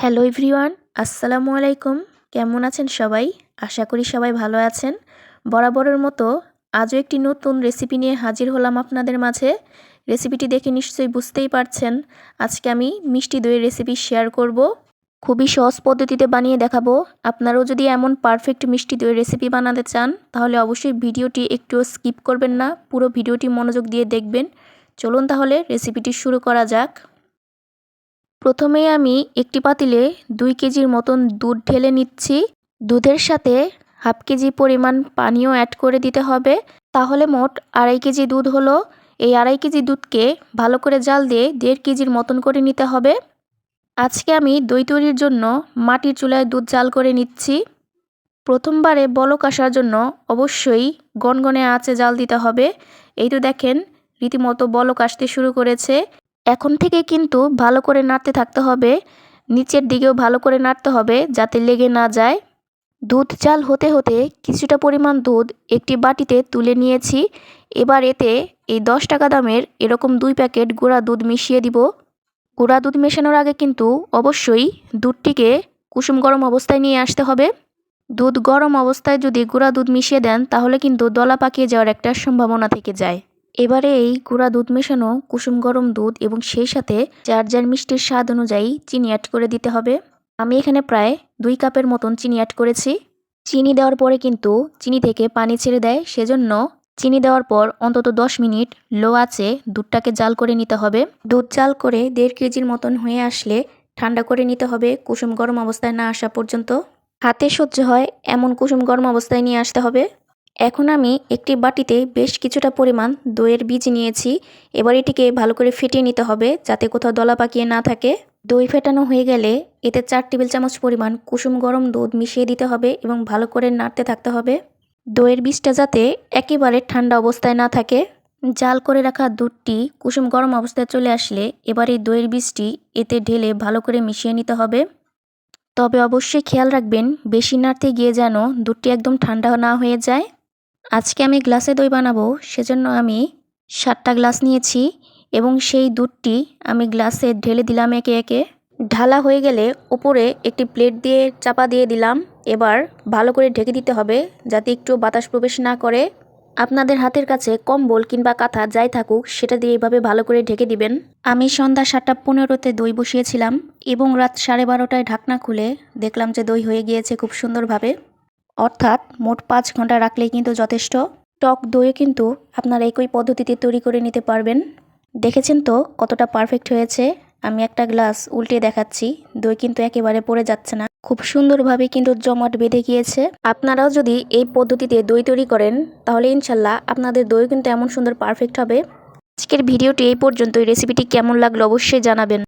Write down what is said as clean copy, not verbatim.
Hello everyone, আসসালামু আলাইকুম। কেমন আছেন সবাই? আশা করি সবাই ভালো আছেন। বরাবরের মতো আজও একটি নতুন রেসিপি নিয়ে হাজির হলাম আপনাদের মাঝে। রেসিপিটি দেখে নিশ্চয়ই বুঝতেই পারছেন, আজকে আমি মিষ্টি দইয়ের রেসিপি শেয়ার করব। খুবই সহজ পদ্ধতিতে বানিয়ে দেখাবো। আপনারাও যদি এমন পারফেক্ট মিষ্টি দইয়ের রেসিপি বানাতে চান, তাহলে অবশ্যই ভিডিওটি একটুও স্কিপ করবেন না, পুরো ভিডিওটি মনোযোগ দিয়ে দেখবেন। চলুন তাহলে রেসিপিটি শুরু করা যাক। প্রথমেই আমি একটি পাতিলে 2 কেজির মতন দুধ ঢেলে নিচ্ছি। দুধের সাথে হাফ কেজি পরিমাণ পানিও অ্যাড করে দিতে হবে, তাহলে মোট 2.5 কেজি দুধ হলো। এই 2.5 কেজি দুধকে ভালো করে জাল দিয়ে 1.5 কেজির মতন করে নিতে হবে। আজকে আমি দই তৈরির জন্য মাটির চুলায় দুধ জাল করে নিচ্ছি। প্রথমবারে বলক আসার জন্য অবশ্যই গনগনে আঁচে জাল দিতে হবে। এই তো দেখেন, রীতিমতো বলক আসতে শুরু করেছে। এখন থেকে কিন্তু ভালো করে নাড়তে থাকতে হবে, নিচের দিকেও ভালো করে নাড়তে হবে যাতে লেগে না যায়। দুধ জাল হতে হতে কিছুটা পরিমাণ দুধ একটি বাটিতে তুলে নিয়েছি। এবার এতে এই 10 টাকা দামের এরকম 2 প্যাকেট গুঁড়া দুধ মিশিয়ে দিব। গুঁড়া দুধ মেশানোর আগে কিন্তু অবশ্যই দুধটিকে কুসুম গরম অবস্থায় নিয়ে আসতে হবে। দুধ গরম অবস্থায় যদি গুঁড়া দুধ মিশিয়ে দেন, তাহলে কিন্তু দলা পাকিয়ে যাওয়ার একটা সম্ভাবনা থেকে যায়। এবারে এই গুঁড়া দুধ মেশানো কুসুম গরম দুধ এবং সেই সাথে যার যার মিষ্টির স্বাদ অনুযায়ী চিনি অ্যাড করে দিতে হবে। আমি এখানে প্রায় 2 কাপের মতন চিনি অ্যাড করেছি। চিনি দেওয়ার পরে কিন্তু চিনি থেকে পানি ছেড়ে দেয়, সেজন্য চিনি দেওয়ার পর অন্তত 10 মিনিট লো আঁচে দুধটাকে জাল করে নিতে হবে। দুধ জাল করে 1.5 কেজির মতন হয়ে আসলে ঠান্ডা করে নিতে হবে, কুসুম গরম অবস্থায় না আসা পর্যন্ত। হাতে সহ্য হয় এমন কুসুম গরম অবস্থায় নিয়ে আসতে হবে। এখন আমি একটি বাটিতে বেশ কিছুটা পরিমাণ দইয়ের বীজ নিয়েছি। এবার এটিকে ভালো করে ফেটিয়ে নিতে হবে যাতে কোথাও দলা পাকিয়ে না থাকে। দই ফেটানো হয়ে গেলে এতে 4 টেবিল চামচ পরিমাণ কুসুম গরম দুধ মিশিয়ে দিতে হবে এবং ভালো করে নাড়তে থাকতে হবে। দইয়ের বীজটা যাতে একেবারে ঠান্ডা অবস্থায় না থাকে। জাল করে রাখা দুধটি কুসুম গরম অবস্থায় চলে আসলে এবার এই দইয়ের বীজটি এতে ঢেলে ভালো করে মিশিয়ে নিতে হবে। তবে অবশ্যই খেয়াল রাখবেন, বেশি নাড়তে গিয়ে যেন দুধটি একদম ঠান্ডা না হয়ে যায়। আজকে আমি গ্লাসে দই বানাবো, সেজন্য আমি 7টা গ্লাস নিয়েছি এবং সেই দুধটি আমি গ্লাসে ঢেলে দিলাম একে একে। ঢালা হয়ে গেলে উপরে একটি প্লেট দিয়ে চাপা দিয়ে দিলাম। এবার ভালো করে ঢেকে দিতে হবে যাতে একটু বাতাস প্রবেশ না করে। আপনাদের হাতের কাছে কম্বল কিংবা কাঁথা যাই থাকুক, সেটা দিয়ে এইভাবে ভালো করে ঢেকে দিবেন। আমি সন্ধ্যা 7:15-তে দই বসিয়েছিলাম এবং রাত 12:30টায় ঢাকনা খুলে দেখলাম যে দই হয়ে গিয়েছে খুব সুন্দরভাবে। অর্থাৎ মোট 5 ঘন্টা রাখলেই কিন্তু যথেষ্ট। টক দইও কিন্তু আপনারা একই পদ্ধতিতে তৈরি করে নিতে পারবেন। দেখেছেন তো কতটা পারফেক্ট হয়েছে। আমি একটা গ্লাস উল্টে দেখাচ্ছি, দই কিন্তু একেবারে পড়ে যাচ্ছে না, খুব সুন্দরভাবে কিন্তু জমাট বেঁধে গিয়েছে। আপনারাও যদি এই পদ্ধতিতে দই তৈরি করেন, তাহলে ইনশাল্লাহ আপনাদের দই কিন্তু এমন সুন্দর পারফেক্ট হবে। আজকের ভিডিওটি এই পর্যন্তই। রেসিপিটি কেমন লাগলো অবশ্যই জানাবেন।